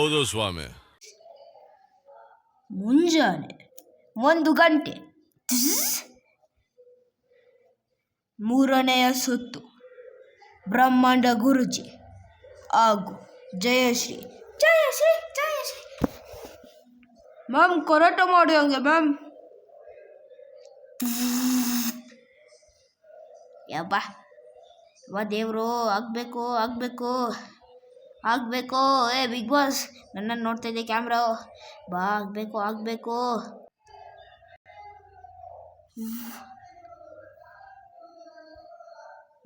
ಹೌದು ಸ್ವಾಮಿ. ಮುಂಜಾನೆ 1 ಗಂಟೆ. ಮೂರನೆಯ ಸುತ್ತು. ಬ್ರಹ್ಮಾಂಡ ಗುರುಜಿ ಹಾಗೂ ಜಯಶ್ರೀ. ಜಯಶ್ರೀ ಜಯಶ್ರೀ ಮ್ಯಾಮ್, ಕರಾಟೆ ಮಾಡಿ ಹಂಗೆ ಮ್ಯಾಮ್. ಯಬ್ಬಾ ದೇವರು ಆಗಬೇಕು ಆಗಬೇಕು ಆಗಬೇಕು. ಬಿಗ್ ಬಾಸ್ ನನ್ನನ್ನು ನೋಡ್ತಾ ಇದೆ ಕ್ಯಾಮ್ರಾ. ಬಾ ಆಗಬೇಕು ಆಗಬೇಕು.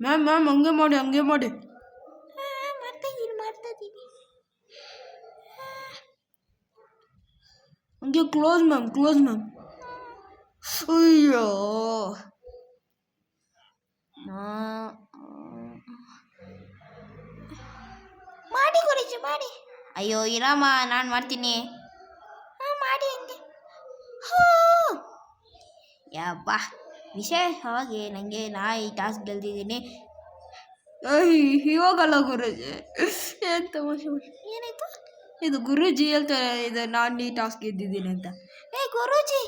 ಮ್ಯಾಮ್ ಮ್ಯಾಮ್ ಹಂಗೆ ಮಾಡಿ ಹಂಗೆ ಮಾಡಿ. ಮಾಡ್ತಾಯಿದ್ದೀನಿ ಹಂಗೆ. Close ma'am close ma'am. ಅಯ್ಯೋ ಮಾಡಿ ಗುರುಜಿ ಮಾಡಿ. ಅಯ್ಯೋ ಇರಮ್ಮ, ನಾನು ಮಾಡ್ತೀನಿ. ಮಾಡಿ ಹಂಗೆ. ಯಬ್ಬ ವಿಶೇಷವಾಗಿ ನನಗೆ ಈ ಟಾಸ್ಕ್ ಗೆಲ್ದಿದ್ದೀನಿ. ಇವಾಗಲ್ಲ ಗುರುಜಿ, ಏನು ತಮಾಷೆ. ಏನಾಯ್ತು? ಇದು ಗುರುಜಿ ಹೇಳ್ತಾರೆ ಇದು ನಾನು ಈ ಟಾಸ್ಕ್ ಗೆದ್ದಿದ್ದೀನಿ ಅಂತ. ಗುರುಜಿ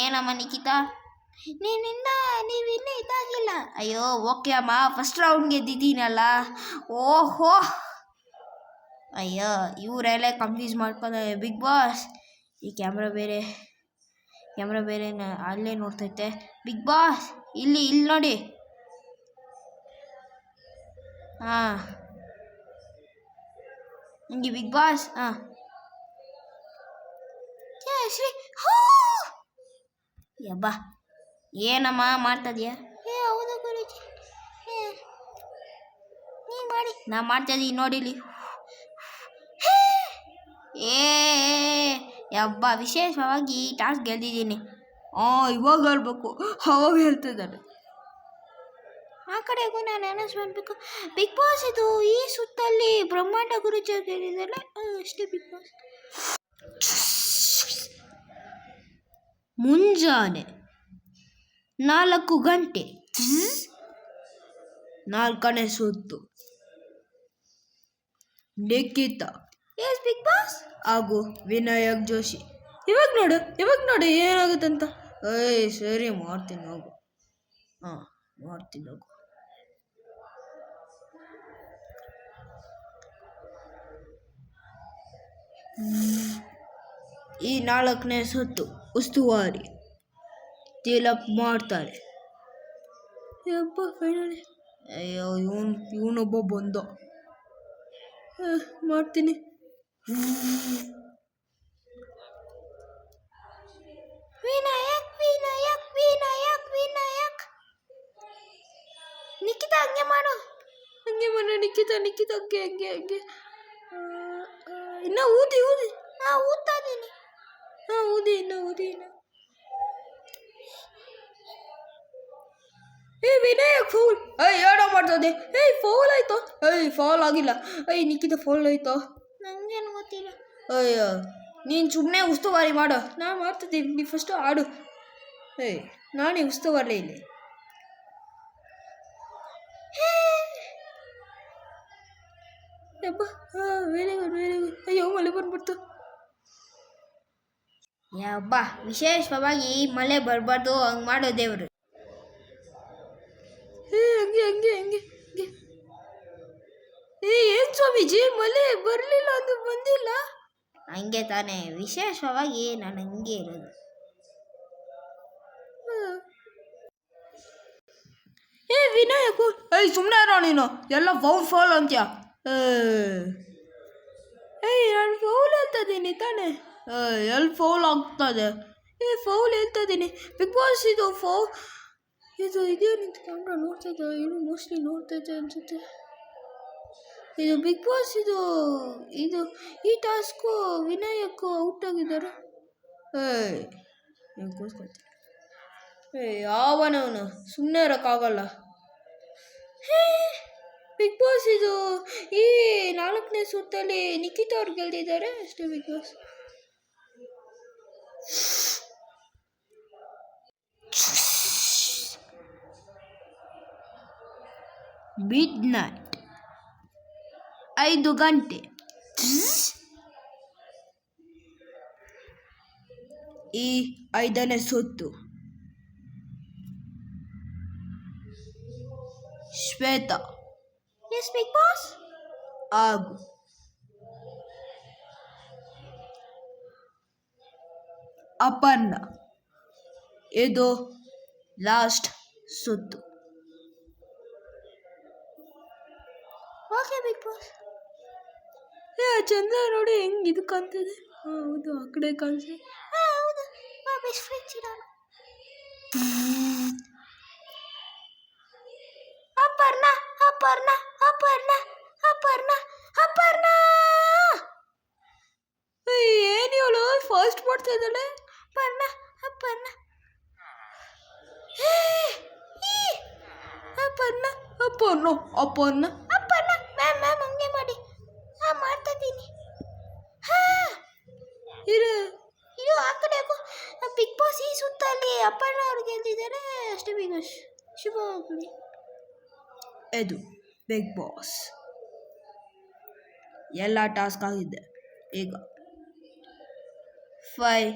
ಏನಮ್ಮ ನಿಖಿತಾ, ನೀವಿನ್ನೂ ಇದಾಗಿಲ್ಲ. ಅಯ್ಯೋ ಓಕೆ ಅಮ್ಮ, ಫಸ್ಟ್ ರೌಂಡ್ ಗೆದ್ದಿದ್ದೀನಲ್ಲ. ಓಹೋ ಅಯ್ಯೋ ಇವರೆಲ್ಲ ಕನ್ಫ್ಯೂಸ್ ಮಾಡ್ಕೊಂಡೆ. ಬಿಗ್ ಬಾಸ್ ಈ ಕ್ಯಾಮ್ರಾ ಬೇರೆ ಅಲ್ಲೇ ನೋಡ್ತೈತೆ. ಬಿಗ್ ಬಾಸ್ ಇಲ್ಲಿ ನೋಡಿ. ಹಾಂ ಹಂಗೆ ಬಿಗ್ ಬಾಸ್. ಶ್ರೀ ಯಬ್ಬ ಏನಮ್ಮ ಮಾಡ್ತದ್ಯಾ? ಹೌದು ಗುರುಜಿ, ನೀ ಮಾಡಿ. ನಾ ಮಾಡ್ತಾಯಿದ್ದೀನಿ ನೋಡಿಲಿ. ಯಬ್ಬ ವಿಶೇಷವಾಗಿ ಈ ಟಾಸ್ಕ್ ಗೆಲ್ದಿದ್ದೀನಿ. ಇವಾಗ ಹೇಳ್ಬೇಕು, ಅವಾಗ ಹೇಳ್ತಿದ್ದಾರೆ. ಆ ಕಡೆಗೂ ನಾನು ಅನೌನ್ಸ್ ಮಾಡಬೇಕು. ಬಿಗ್ ಬಾಸ್ ಇದು ಈ ಸುತ್ತಲ್ಲಿ ಬ್ರಹ್ಮಾಂಡ ಗುರುಜಿ ಗೆದ್ದಿದ್ದಲ್ಲ, ಅಷ್ಟೇ ಬಿಗ್ ಬಾಸ್. ಮುಂಜಾನೆ 4 ಗಂಟೆ. 4ನೇ ಸುತ್ತು. ನಿಖಿತಾ ಬಿಗ್ ಬಾಸ್ ಹಾಗೂ ವಿನಾಯಕ್ ಜೋಶಿ. ಇವಾಗ ನೋಡು ಏನಾಗುತ್ತಂತ. ಸರಿ ಮಾಡ್ತೀನಿ ಹೋಗು. ಮಾಡ್ತೀನಿ ಹೋಗು. ಈ 4ನೇ ಸುತ್ತು ಉಸ್ತುವಾರಿ ತಿಲಕ್ ಮಾಡ್ತಾರೆ. ಯಪ್ಪ ಫೈನಲಿ. ಅಯ್ಯೋ ಇವನೊಬ್ಬ ಬಂದ. ಮಾಡ್ತೀನಿ. ವಿನಾಯಕ್ ವಿನಾಯಕ್ ವಿನಾಯಕ್ ವಿನಾಯಕ್. ನಿಖಿತಾ ಹಂಗೆ ಮಾಡು ನಿಖಿತಾ ಹಂಗೆ. ಇನ್ನು ಊದಿ. ಊದ್ತಾ ಇದ್ದೀನಿ. ಊದಿ ಇನ್ನು. ವಿನಾಯಕ್ ಫೌಲ್. ಏನೋ ಮಾಡ್ತದೆ. ಫೌಲ್ ಆಯ್ತು. ಫೌಲ್ ಆಗಿಲ್ಲ. ನಿಖಿತಾ ಫೌಲ್ ಆಯ್ತು. ನಂಗೇನು ಗೊತ್ತಿಲ್ಲ. ಅಯ್ಯೋ ನೀನು ಸುಮ್ಮನೆ ಉಸ್ತುವಾರಿ ಮಾಡು. ನಾನು ಮಾಡ್ತಿದ್ದೀನಿ, ನೀ ಫಸ್ಟು ಆಡು. ನಾನೇ ಉಸ್ತುವಾರಿ ಇಲ್ಲಿ. ಯಬ್ಬ ವೆರಿ ಗುಡ್. ಅಯ್ಯೋ ಮಳೆ ಬಂದ್ಬಿಡ್ತು. ಯಬ್ಬ ವಿಶೇಷವಾಗಿ ಮಳೆ ಬರಬಾರ್ದು, ಹಂಗೆ ಮಾಡೋ ದೇವರು. ಹಂಗೆ. ಏನು ಸ್ವಾಮೀಜಿ ಮಳೆ ಬರಲಿಲ್ಲ ಅದು ಬಂದಿಲ್ಲ. ಹಂಗೆ ತಾನೇ, ವಿಶೇಷವಾಗಿ ನಾನು ಹಂಗೆ ಇರೋದು. ವಿನಾಯಕು ಸುಮ್ಮನೆ ಇರೋ ನೀನು. ಎಲ್ಲ ಫೌಲ್ ಅಂತ್ಯ. ನಾನು ಫೌಲ್ ಹೇಳ್ತಾಯಿದ್ದೀನಿ ತಾನೇ. ಎಲ್ಲಿ ಫೌಲ್ ಆಗ್ತದೆ? ಫೌಲ್ ಹೇಳ್ತಾಯಿದ್ದೀನಿ. ಬಿಗ್ ಬಾಸ್ ಇದು ಇದೇನಿಂತ ಕ್ಯಾಮ್ರಾ ನೋಡ್ತಾಯಿದ್ದೆ. ಏನು ಮೋಸ್ಟ್ಲಿ ನೋಡ್ತಾಯಿದ್ದೆ ಅನಿಸುತ್ತೆ. ಇದು ಬಿಗ್ ಬಾಸ್ ಇದು ಈ ಟಾಸ್ಕು ವಿನಾಯಕ್ ಔಟ್ ಆಗಿದ್ದಾರೆ. ಯಾವನವನು ಸುಮ್ಮನೆ ಇರೋಕ್ಕಾಗಲ್ಲ. ಬಿಗ್ ಬಾಸ್ ಇದು ಈ 4ನೇ ಸುತ್ತಲ್ಲಿ ನಿಖಿತಾ ಅವ್ರು ಗೆಲ್ದಿದ್ದಾರೆ ಅಷ್ಟೇ. ಬಿಗ್ ಬಾಸ್ ಮಿಡ್ ನೈಟ್ 5 ಗಂಟೆ. ಈ 5ನೇ ಸುತ್ತು. ಶ್ವೇತಾ. Yes Bigg Boss. ಹಾಗೂ ಅಪರ್ಣ. ಇದು ಲಾಸ್ಟ್ ಸುತ್ತು. Okay Bigg boss. ಚಂದ್ರ ನೋಡಿ ಹೆಂಗ್ ಇದು ಕಾಣ್ತಿದೆ. ಹೌದು, ಆ ಕಡೆ ಕಾಣಿಸಿ. ಹೌದು, ಬೆಸ್ಟ್ ಫ್ರೆಂಡ್ಸ್ ಇರೋಣ. ಅಪರ್ಣ ಅಪರ್ಣ ಅಪರ್ಣ ಅಪರ್ಣ ಅಪರ್ಣ. ಏನು ಇವಳು ಫಾಸ್ಟ್ ಮಾಡ್ತಾ ಇದ್ದಾಳೆ. ಅಪರ್ಣ ಅಪರ್ಣ ಅಪರ್ಣ ಅಪರ್ಣ ಅಪರ್ಣ ಅಪರ್ಣ. ಮ್ಯಾಮ್ ಹಂಗೆ ಮಾಡಿ. ಮಾಡ್ತಾ ಇದ್ದೀನಿ. ಇದು ಆ ಕಡೆ ಬಿಗ್ ಬಾಸ್ ಈ ಸುತ್ತಲ್ಲಿ ಅಪರ್ಣ ಅವ್ರು ಗೆದ್ದಿದ್ದಾರೆ ಅಷ್ಟೇ. ಬಿಗ್ ಬಾಸ್ ಶುಭವಾಗಲಿ. ಇದು ಬಿಗ್ ಬಾಸ್ ಎಲ್ಲ ಟಾಸ್ಕ್ ಆಗಿದೆ. ಈಗ 5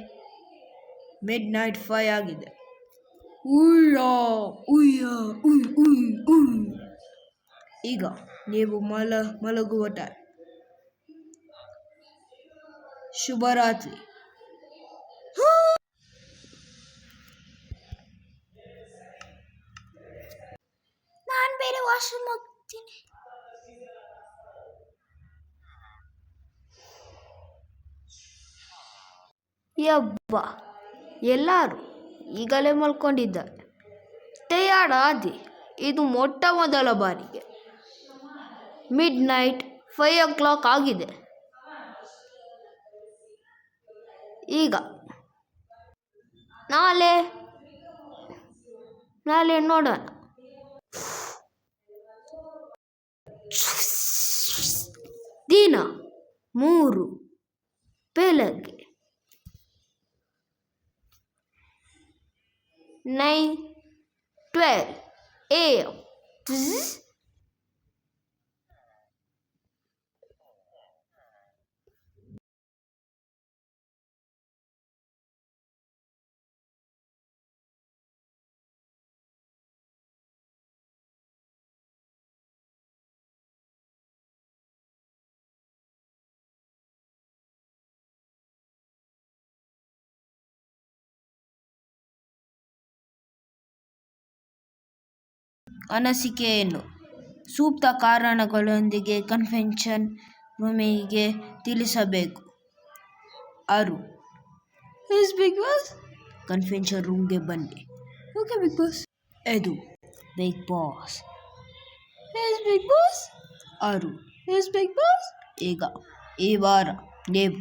ಮಿಡ್ನೈಟ್ 5 ಆಗಿದೆ. ಉಯ್ಯ ಉಯ್ಯ ಉಯ್ ಉಯ್ ಉಯ್. ಈಗ ನೀವು ಮಲಗುವ ಟೈಮ್. ಶುಭರಾತ್ರಿ. ನಾನು ಬೇರೆ ವಾಶ್ರೂಮ್ ಹೋಗ್ತೀನಿ. ಯಬ್ಬ, ಎಲ್ಲರೂ ಈಗಲೇ ಮಲ್ಕೊಂಡಿದ್ದಾರೆ. ಟಯರ್ಡ್ ಆದಿ. ಇದು ಮೊಟ್ಟ ಮೊದಲ ಬಾರಿಗೆ ಮಿಡ್ನೈಟ್ 5 o'clock ಆಗಿದೆ. ಈಗ ನಾಳೆ ನೋಡೋಣ. ದಿನ 3 ಬೆಳಗ್ಗೆ 9:12 AM. ಅನಿಸಿಕೆಯನ್ನು ಸೂಕ್ತ ಕಾರಣಗಳೊಂದಿಗೆ ಕನ್ವೆನ್ಷನ್ ರೂಮಿಗೆ ತಿಳಿಸಬೇಕು. ಬಿಗ್ ಬಾಸ್ ಕನ್ವೆನ್ಷನ್ ರೂಮ್ಗೆ ಬನ್ನಿ. Okay Bigg Boss. ಇದು Bigg Boss. Bigg Boss. Bigg Boss. ಈಗ ಈ ವಾರ ನೀವು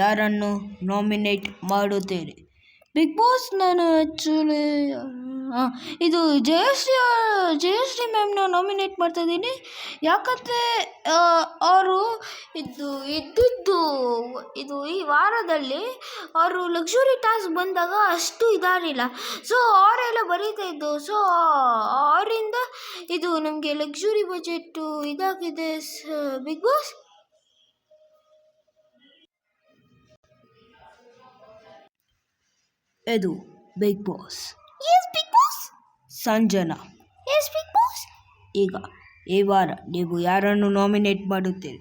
ಯಾರನ್ನು ನಾಮಿನೇಟ್ ಮಾಡುತ್ತೀರಿ? ಬಿಗ್ ಬಾಸ್ ನಾನು ಆ್ಯಕ್ಚುಲಿ ಇದು ಜಯಶ್ರೀ ಮ್ಯಾಮ್ನ ನಾಮಿನೇಟ್ ಮಾಡ್ತಾ ಇದ್ದೀನಿ. ಯಾಕಂದರೆ ಅವರು ಇದು ಈ ವಾರದಲ್ಲಿ ಅವರು ಲಕ್ಸುರಿ ಟಾಸ್ಕ್ ಬಂದಾಗ ಅಷ್ಟು ಇದಾಗಲಿಲ್ಲ. ಸೊ ಅವರೆಲ್ಲ ಬರೀತಾ ಇದ್ದು. ಸೊ ಅವರಿಂದ ಇದು ನಮಗೆ ಲಕ್ಸುರಿ ಬಜೆಟ್ಟು ಇದಾಗಿದೆ ಬಿಗ್ ಬಾಸ್. ಇದು Bigg Boss. Bigg Boss. Sanjana. Bigg Boss. ಈಗ ಈ ವಾರ ನೀವು ಯಾರನ್ನು ನಾಮಿನೇಟ್ ಮಾಡುತ್ತೀರಿ?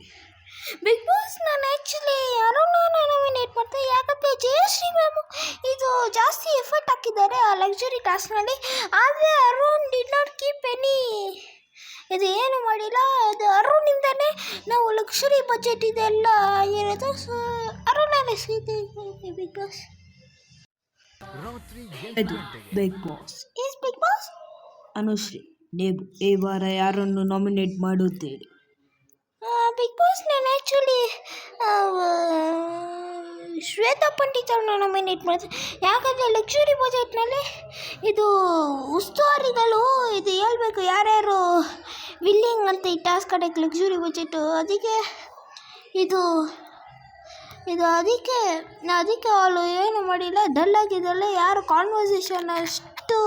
ಬಿಗ್ ಬಾಸ್ ನಾನು ಆ್ಯಕ್ಚುಲಿ ಅರುಣನ ನಾಮಿನೇಟ್ ಮಾಡ್ತೀನಿ. ಯಾಕಂದರೆ ಜಯಶ್ರೀ ಮ್ಯಾಮ್ ಇದು ಜಾಸ್ತಿ ಎಫರ್ಟ್ ಹಾಕಿದ್ದಾರೆ ಆ ಲಕ್ಸುರಿ ಟಾಸ್ಕ್ನಲ್ಲಿ. ಆದರೆ Arun did not keep any ಇದು ಏನು ಮಾಡಿಲ್ಲ. ಅದು ಅರುಣಿಂದನೇ ನಾವು ಲಕ್ಸುರಿ ಬಜೆಟ್ ಇದೆಲ್ಲ ಆಗಿರೋದು. ಸೊ ಅರುಣನೇ ಸಿಗುತ್ತೆ ಬಿಗ್ ಬಾಸ್. ಇದು Bigg Boss. Bigg Boss. Anushree, ನೀವು ಈ ವಾರ ಯಾರನ್ನು ನಾಮಿನೇಟ್ ಮಾಡುತ್ತೀರಿ? ಬಿಗ್ ಬಾಸ್ ನಾನು ಆ್ಯಕ್ಚುಲಿ ಶ್ವೇತಾ ಪಂಡಿತ್ ಅವ್ರನ್ನ ನಾಮಿನೇಟ್ ಮಾಡ್ತೀನಿ. ಯಾಕಂದರೆ ಲಕ್ಸುರಿ ಬಜೆಟ್ನಲ್ಲಿ ಇದು ಉಸ್ತುವಾರಿಗಳು ಇದು ಹೇಳ್ಬೇಕು ಯಾರ್ಯಾರು ವಿಲ್ಲಿಂಗ್ ಅಂತ ಈ ಟಾಸ್ಕ್ ಆಡೋಕ್ಕೆ ಲಕ್ಸುರಿ ಬಜೆಟು. ಅದಕ್ಕೆ ಅದಕ್ಕೆ ಅವಳು ಏನು ಮಾಡಿಲ್ಲ, ಡಲ್ ಆಗಿದ್ದಲ್ಲ. ಯಾರು ಕಾನ್ವರ್ಸೇಷನ್ ಅಷ್ಟು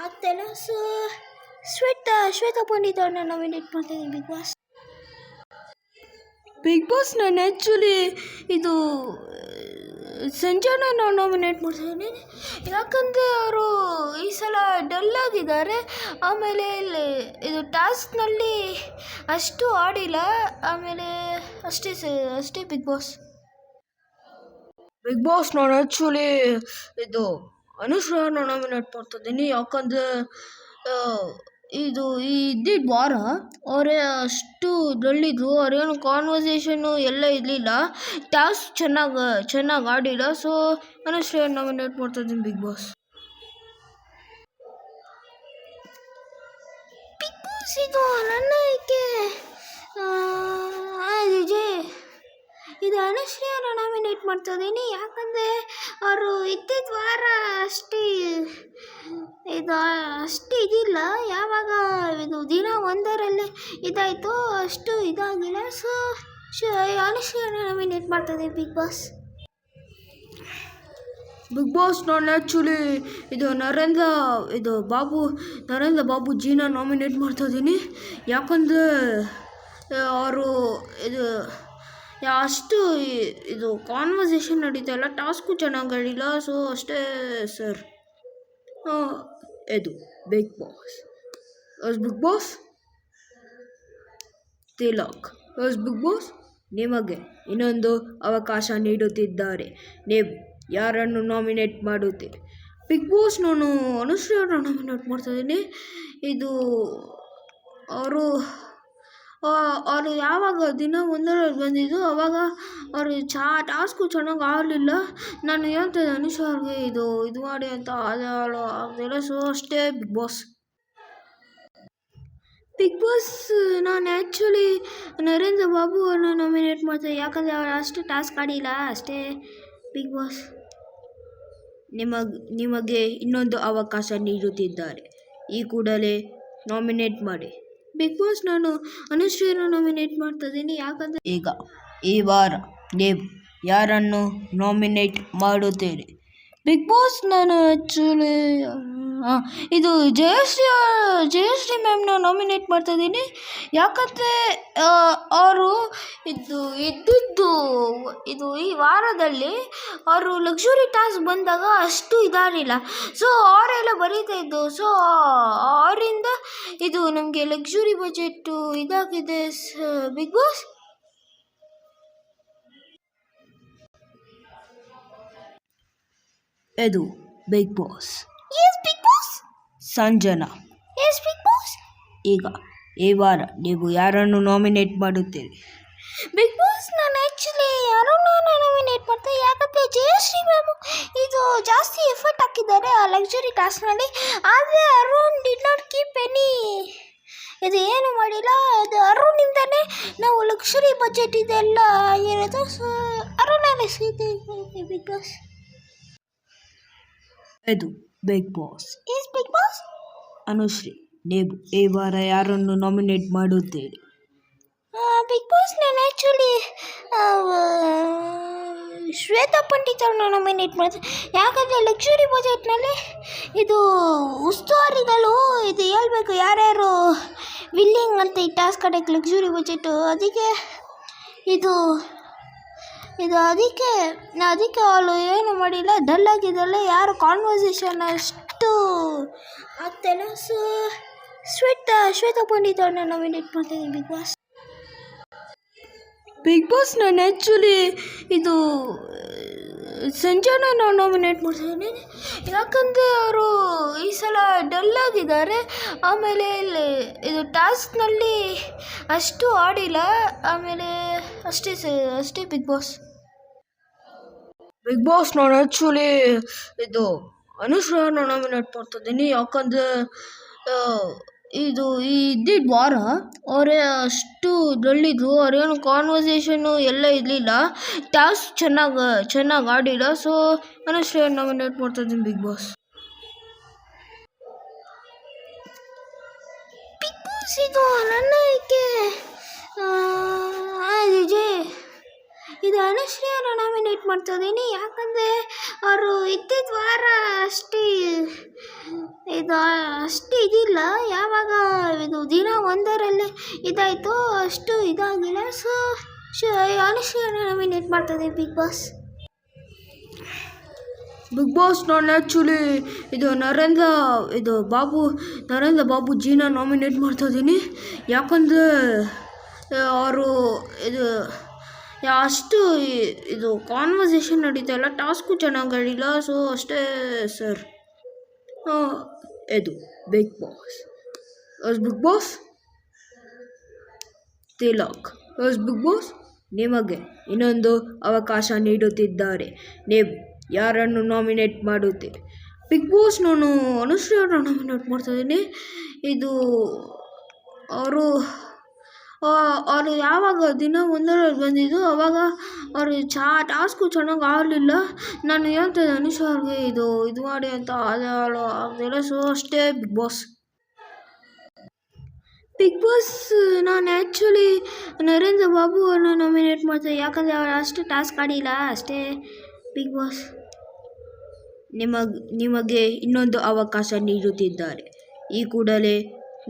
ಆಗ್ತಾಯಿಲ್ಲ. ಸೊ ಶ್ವೇತಾ ಪಂಡಿತ್ ಅವ್ರನ್ನ ನಾಮಿನೇಟ್ ಮಾಡ್ತಾಯಿದ್ದೀನಿ ಬಿಗ್ ಬಾಸ್. ಬಿಗ್ ಬಾಸ್ ನಾನು ಆ್ಯಕ್ಚುಲಿ ಇದು ಸಂಜನಾ ನಾಮಿನೇಟ್ ಮಾಡ್ತಿದ್ದೀನಿ, ಯಾಕಂದರೆ ಅವರು ಈ ಸಲ ಡಲ್ ಆಗಿದ್ದಾರೆ. ಆಮೇಲೆ ಇದು ಟಾಸ್ಕ್ನಲ್ಲಿ ಅಷ್ಟು ಆಡಿಲ್ಲ. ಆಮೇಲೆ ಅಷ್ಟೇ ಬಿಗ್ ಬಾಸ್. ನಾನು ಆ್ಯಕ್ಚುಲಿ ಇದು ಅನುಶ್ರೀನ ನಾಮಿನೇಟ್ ಮಾಡ್ತಿದ್ದೀನಿ, ಯಾಕಂದರೆ ಇದ್ದಿದ್ದ ವಾರ ಅವರೇ ಅಷ್ಟು ಡಲ್ಲಿದ್ರು. ಅವ್ರೇನು ಕಾನ್ವರ್ಸೇಷನ್ನು ಎಲ್ಲ ಇರಲಿಲ್ಲ, ಟಾಸ್ಕ್ ಚೆನ್ನಾಗಿ ಆಡಿಲ್ಲ. ಸೊ ಅನುಶ್ರೀ ನಾಮಿನೇಟ್ ಮಾಡ್ತಿದ್ದೀನಿ ಬಿಗ್ ಬಾಸ್. ಇದು ನನ್ನ ಆಯ್ಕೆ. ಇದು ಅನುಶ್ರೀಯನ್ನು ನಾಮಿನೇಟ್ ಮಾಡ್ತಿದ್ದೀನಿ, ಯಾಕಂದರೆ ಅವರು ಇದ್ದಿದ್ದ ವಾರ ಅಷ್ಟು ಇದಿಲ್ಲ. ಯಾವಾಗ ಇದು ದಿನ ಒಂದರಲ್ಲೇ ಇದಾಯಿತು, ಅಷ್ಟು ಇದಾಗಿಲ್ಲ. ಸೊ ಅನುಶ್ರೀಯನ್ನು ನಾಮಿನೇಟ್ ಮಾಡ್ತಿದ್ದೀನಿ ಬಿಗ್ ಬಾಸ್. ನಾನು ಆ್ಯಕ್ಚುಲಿ ಇದು ನರೇಂದ್ರ ಬಾಬು ಜಿನ ನಾಮಿನೇಟ್ ಮಾಡ್ತಾಯಿದ್ದೀನಿ, ಯಾಕಂದರೆ ಅವರು ಅಷ್ಟು ಇದು ಕಾನ್ವರ್ಸೇಷನ್ ನಡೀತಾ ಇಲ್ಲ, ಟಾಸ್ಕು ಚೆನ್ನಾಗಿ ಆಡಿಲ್ಲ. ಸೊ ಅಷ್ಟೇ ಸರ್. ಇದು Bigg Boss Tilak Bigg Boss ನಿಮಗೆ ಇನ್ನೊಂದು ಅವಕಾಶ ನೀಡುತ್ತಿದ್ದಾರೆ. ನೀವು ಯಾರನ್ನು ನಾಮಿನೇಟ್ ಮಾಡುತ್ತೀರಿ? ಬಿಗ್ ಬಾಸ್ ನಾನು ಅನುಶ್ರೀ ಅವ್ರನ್ನ ನಾಮಿನೇಟ್ ಮಾಡ್ತಾಯಿದ್ದೀನಿ. ಇದು ಅವರು ಯಾವಾಗ ದಿನ ಒಂದರಲ್ಲಿ ಬಂದಿದ್ದು, ಅವಾಗ ಅವರು ಟಾಸ್ಕು ಚೆನ್ನಾಗಿ ಆಡಲಿಲ್ಲ. ನಾನು ಹೇಳ್ತಿದ್ದೆ ಅನುಶ್ರೀ ಅವ್ರಿಗೆ ಇದು ಮಾಡಿ ಅಂತ, ಅದೆಲ್ಲ. ಸೊ ಅಷ್ಟೇ ಬಿಗ್ ಬಾಸ್. ನಾನು ಆ್ಯಕ್ಚುಲಿ ನರೇಂದ್ರ ಬಾಬು ಅವ್ರನ್ನ ನಾಮಿನೇಟ್ ಮಾಡ್ತೀನಿ, ಯಾಕಂದರೆ ಅವ್ರು ಅಷ್ಟು ಟಾಸ್ಕ್ ಆಡಿಲ್ಲ. ಅಷ್ಟೇ ಬಿಗ್ ಬಾಸ್. ನಿಮಗೆ ಇನ್ನೊಂದು ಅವಕಾಶ ನೀಡುತ್ತಿದ್ದಾರೆ, ಈ ಕೂಡಲೇ ನಾಮಿನೇಟ್ ಮಾಡಿ. ಬಿಗ್ ಬಾಸ್ ನಾನು ಅನುಶ್ರೀಯನ್ನು ನಾಮಿನೇಟ್ ಮಾಡ್ತಿದ್ದೀನಿ, ಯಾಕಂದರೆ ಈ ವಾರ ನೀವು ಯಾರನ್ನು ನಾಮಿನೇಟ್ ಮಾಡುತ್ತೀರಿ? ಬಿಗ್ ಬಾಸ್ ನಾನು ಆ್ಯಕ್ಚುಲಿ ಇದು ಜಯಶ್ರೀ ಮ್ಯಾಮ್ನ ನಾಮಿನೇಟ್ ಮಾಡ್ತಾಯಿದ್ದೀನಿ, ಯಾಕಂದರೆ ಅವರು ಈ ವಾರದಲ್ಲಿ ಅವರು ಲಕ್ಸುರಿ ಟಾಸ್ಕ್ ಬಂದಾಗ ಅಷ್ಟು ಇದಾಗಲಿಲ್ಲ. ಸೊ ಅವರೆಲ್ಲ ಬರೀತಾ ಇದ್ದು, ಸೊ ಅವರಿಂದ ಇದು ನಮಗೆ ಲಕ್ಸುರಿ ಬಜೆಟ್ಟು ಇದಾಗಿದೆ ಬಿಗ್ ಬಾಸ್. ಇದು Bigg Boss. Sanjana Bigg Boss. ಈಗ ಈ ವಾರ ನೀವು ಯಾರನ್ನು ನಾಮಿನೇಟ್ ಮಾಡುತ್ತೀರಿ? ಬಿಗ್ ಬಾಸ್ ನಾನು ಆ್ಯಕ್ಚುಲಿ ಅರುಣನ ನಾಮಿನೇಟ್ ಮಾಡ್ತೀನಿ, ಯಾಕಂದರೆ ಜಯಶ್ರೀ ಮ್ಯಾಮು ಇದು ಜಾಸ್ತಿ ಎಫರ್ಟ್ ಹಾಕಿದ್ದಾರೆ ಆ ಲಕ್ಸುರಿ ಟಾಸ್ಕ್ನಲ್ಲಿ. ಆದರೆ ಅರುಣ್ ಡಿಡ್ ನಾಟ್ ಕೀಪ್ ಇದು ಏನು ಮಾಡಿಲ್ಲ. ಅದು ಅರುಣಿಂದನೇ ನಾವು ಲಕ್ಸುರಿ ಬಜೆಟ್ ಇದೆಲ್ಲ ಆಗಿರೋದು. ಸೊ ಅರುಣನೇ ಬಿಗ್ ಬಾಸ್. ಇದು Bigg Boss. Bigg Boss. Anushree, ನೀವು ಈ ವಾರ ಯಾರನ್ನು ನಾಮಿನೇಟ್ ಮಾಡುತ್ತೀರಿ? ಬಿಗ್ ಬಾಸ್ ನಾನು ಆ್ಯಕ್ಚುಲಿ ಶ್ವೇತಾ ಪಂಡಿತ್ ಅವ್ರನ್ನ ನಾಮಿನೇಟ್ ಮಾಡ್ತೀನಿ, ಯಾಕಂದರೆ ಲಕ್ಸುರಿ ಬಜೆಟ್ನಲ್ಲಿ ಇದು ಉಸ್ತುವಾರಿಗಳು ಇದು ಹೇಳ್ಬೇಕು ಯಾರ್ಯಾರು ವಿಲ್ಲಿಂಗ್ ಅಂತ ಈ ಟಾಸ್ಕ್ ಆಡೋಕ್ಕೆ ಲಕ್ಸುರಿ ಬಜೆಟು. ಅದಕ್ಕೆ ಅವಳು ಏನು ಮಾಡಿಲ್ಲ, ಡಲ್ ಆಗಿದ್ದಲ್ಲ. ಯಾರು ಕಾನ್ವರ್ಸೇಷನ್ ಅಷ್ಟು ಆಗ್ತಾಯಿಲ್ಲ. ಸೊ ಶ್ವೇತಾ ಪಂಡಿತ್ ಅವ್ರನ್ನ ನಾಮಿನೇಟ್ ಮಾಡ್ತಾಯಿದ್ದೀನಿ ಬಿಗ್ ಬಾಸ್. ನಾನು ಆ್ಯಕ್ಚುಲಿ ಇದು ಸಂಜನಾ ನಾಮಿನೇಟ್ ಮಾಡ್ತಿದ್ದೀನಿ, ಯಾಕಂದರೆ ಅವರು ಈ ಸಲ ಡಲ್ ಆಗಿದ್ದಾರೆ. ಆಮೇಲೆ ಇದು ಟಾಸ್ಕ್ನಲ್ಲಿ ಅಷ್ಟು ಆಡಿಲ್ಲ. ಆಮೇಲೆ ಅಷ್ಟೇ ಬಿಗ್ ಬಾಸ್. ನಾನು ಆ್ಯಕ್ಚುಲಿ ಇದು ಅನುಶ್ರೀನ ನಾಮಿನೇಟ್ ಮಾಡ್ತಿದ್ದೀನಿ, ಯಾಕಂದರೆ ಇದ್ದಿದ್ದ ವಾರ ಅವರೇ ಅಷ್ಟು ಡಲ್ಲಿದ್ರು. ಅವ್ರೇನು ಕಾನ್ವರ್ಸೇಷನ್ನು ಎಲ್ಲ ಇರಲಿಲ್ಲ, ಟಾಸ್ಕ್ ಚೆನ್ನಾಗಿ ಆಡಿಲ್ಲ. ಸೊ ಅನುಶ್ರೀ ನಾಮಿನೇಟ್ ಮಾಡ್ತಿದ್ದೀನಿ ಬಿಗ್ ಬಾಸ್. ಇದು ನನ್ನ ಆಯ್ಕೆ. ಇದು ಅನುಶ್ರೀಯನ್ನು ನಾಮಿನೇಟ್ ಮಾಡ್ತಿದ್ದೀನಿ, ಯಾಕಂದರೆ ಅವರು ಇದ್ದಿದ್ದ ವಾರ ಅಷ್ಟು ಇದಿಲ್ಲ. ಯಾವಾಗ ಇದು ದಿನ ಒಂದರಲ್ಲೇ ಇದಾಯಿತು, ಅಷ್ಟು ಇದಾಗಿಲ್ಲ. ಸೊ ಅನುಶ್ರೀಯನ್ನು ನಾಮಿನೇಟ್ ಮಾಡ್ತಿದ್ದೀನಿ ಬಿಗ್ ಬಾಸ್. ಬಿಗ್ ಬಾಸ್ ನಾನು ಆ್ಯಕ್ಚುಲಿ ಇದು ನರೇಂದ್ರ ಬಾಬು ಜಿನ ನಾಮಿನೇಟ್ ಮಾಡ್ತಾ ಇದ್ದೀನಿ. ಯಾಕಂದರೆ ಅವರು ಇದು ಅಷ್ಟು ಇದು ಕಾನ್ವರ್ಸೇಷನ್ ನಡೀತಾ ಇಲ್ಲ, ಟಾಸ್ಕು ಚೆನ್ನಾಗಿ ನಡೀಲ್ಲ. ಸೊ ಅಷ್ಟೇ ಸರ್. ಇದು Bigg Boss Tilak Bigg Boss ನಿಮಗೆ ಇನ್ನೊಂದು ಅವಕಾಶ ನೀಡುತ್ತಿದ್ದಾರೆ. ನೀವು ಯಾರನ್ನು ನಾಮಿನೇಟ್ ಮಾಡುತ್ತೀರಿ? ಬಿಗ್ ಬಾಸ್ ನಾನು ಅನುಶ್ರೀ ಅವ್ರನ್ನ ನಾಮಿನೇಟ್ ಮಾಡ್ತಾಯಿದ್ದೀನಿ. ಇದು ಅವರು ಯಾವಾಗ ದಿನ ಒಂದರಲ್ಲಿ ಬಂದಿದ್ದು, ಅವಾಗ ಅವರು ಟಾಸ್ಕು ಚೆನ್ನಾಗಿ ಆಡಲಿಲ್ಲ. ನಾನು ಹೇಳ್ತೇನೆ ಅನುಶ್ರೀ ಅವ್ರಿಗೆ ಇದು ಮಾಡಿ ಅಂತ, ಅದೆಲ್ಲ. ಸೊ ಅಷ್ಟೇ ಬಿಗ್ ಬಾಸ್ ನಾನು ಆ್ಯಕ್ಚುಲಿ ನರೇಂದ್ರ ಬಾಬು ಅವ್ರನ್ನ ನಾಮಿನೇಟ್ ಮಾಡ್ತೀನಿ. ಯಾಕಂದರೆ ಅವ್ರು ಅಷ್ಟು ಟಾಸ್ಕ್ ಆಡಿಲ್ಲ ಅಷ್ಟೇ. ಬಿಗ್ ಬಾಸ್ ನಿಮಗೆ ಇನ್ನೊಂದು ಅವಕಾಶ ನೀಡುತ್ತಿದ್ದಾರೆ. ಈ ಕೂಡಲೇ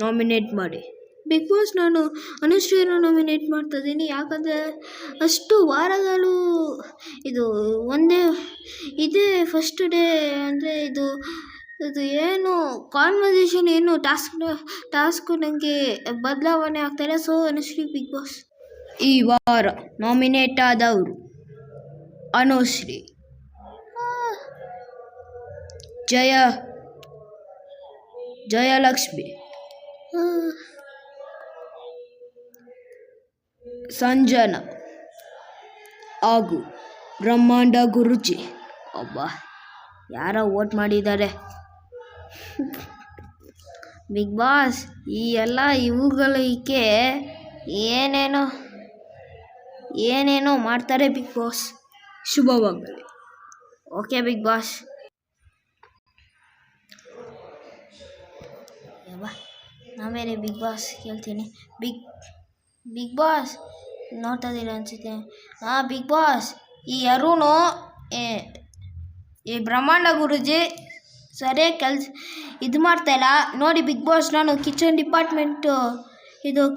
ನಾಮಿನೇಟ್ ಮಾಡಿ. ಬಿಗ್ ಬಾಸ್ ನಾನು ಅನುಶ್ರೀನ ನಾಮಿನೇಟ್ ಮಾಡ್ತಾಯಿದ್ದೀನಿ. ಯಾಕಂದರೆ ಅಷ್ಟು ವಾರಗಳು ಇದೇ ಫಸ್ಟ್ ಡೇ ಅಂದರೆ ಇದು ಏನು ಕಾನ್ವರ್ಸೇಷನ್ ಏನು ಟಾಸ್ಕು ನನಗೆ ಬದಲಾವಣೆ ಆಗ್ತಾಯಿಲ್ಲ. So Anushree Bigg Boss. ಈ ವಾರ ನಾಮಿನೇಟ್ ಆದವರು ಅನುಶ್ರೀ, ಜಯಲಕ್ಷ್ಮಿ, ಸಂಜನಾ ಹಾಗೂ ಬ್ರಹ್ಮಾಂಡ ಗುರೂಜಿ. ಯಾರೋ ವೋಟ್ ಮಾಡಿದ್ದಾರೆ. ಬಿಗ್ ಬಾಸ್ ಈ ಎಲ್ಲ ಇವುಗಳಿಗೆ ಏನೇನೋ ಮಾಡ್ತಾರೆ. ಬಿಗ್ ಬಾಸ್ ಶುಭವಾಗಲಿ. Okay Bigg Boss. ಆಮೇಲೆ ಬಿಗ್ ಬಾಸ್ ಕೇಳ್ತೀನಿ. ಬಿಗ್ ಬಾಸ್ ನೋಡ್ತಾ ಇದ್ದೀರ ಅನಿಸುತ್ತೆ. ಬಿಗ್ ಬಾಸ್ ಈ ಅರುಣು ಈ ಬ್ರಹ್ಮಾಂಡ ಗುರೂಜಿ ಸರಿಯಾಗಿ ಇದು ಮಾಡ್ತಾಯಿಲ್ಲ ನೋಡಿ. ಬಿಗ್ ಬಾಸ್ ನಾನು ಕಿಚನ್ ಡಿಪಾರ್ಟ್ಮೆಂಟು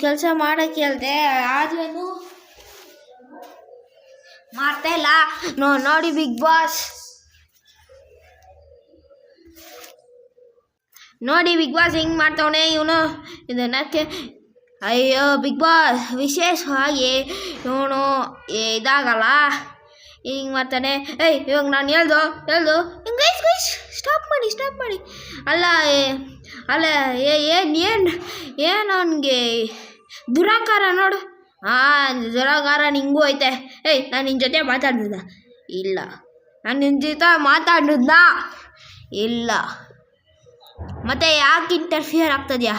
ಕೆಲಸ ಮಾಡೋಕ್ಕೆ ಹೇಳಿದೆ, ಆದ್ರೂ ಮಾಡ್ತಾಯಿಲ್ಲ ನೋಡಿ. ಬಿಗ್ ಬಾಸ್ ಹೆಂಗೆ ಮಾಡ್ತಾವನೆ ಇವನು. ಇದನ್ನಕ್ಕೆ ಅಯ್ಯೋ ಬಿಗ್ ಬಾಸ್ ವಿಶೇಷವಾಗಿ ಇವನು ಇದಾಗಲ್ಲ, ಹಿಂಗೆ ಮಾಡ್ತಾನೆ. ಇವಾಗ ನಾನು ಹೇಳ್ದು ಸ್ಟಾಪ್ ಮಾಡಿ. ಅಲ್ಲ ಏನು ಅವನಿಗೆ ದುರಾಂಕಾರ ನೋಡು. ದುರಾಂಕಾರ ನಿಂಗೂ ಐತೆ. ನಾನು ನಿನ್ನ ಜೊತೆ ಮಾತಾಡಿದ್ನ ಇಲ್ಲ, ನಾನು ನಿನ್ನ ಜೊತೆ ಮಾತಾಡಿದ್ನಾ ಇಲ್ಲ, ಮತ್ತೆ ಯಾಕೆ ಇಂಟರ್ಫಿಯರ್ ಆಗ್ತದ್ಯಾ?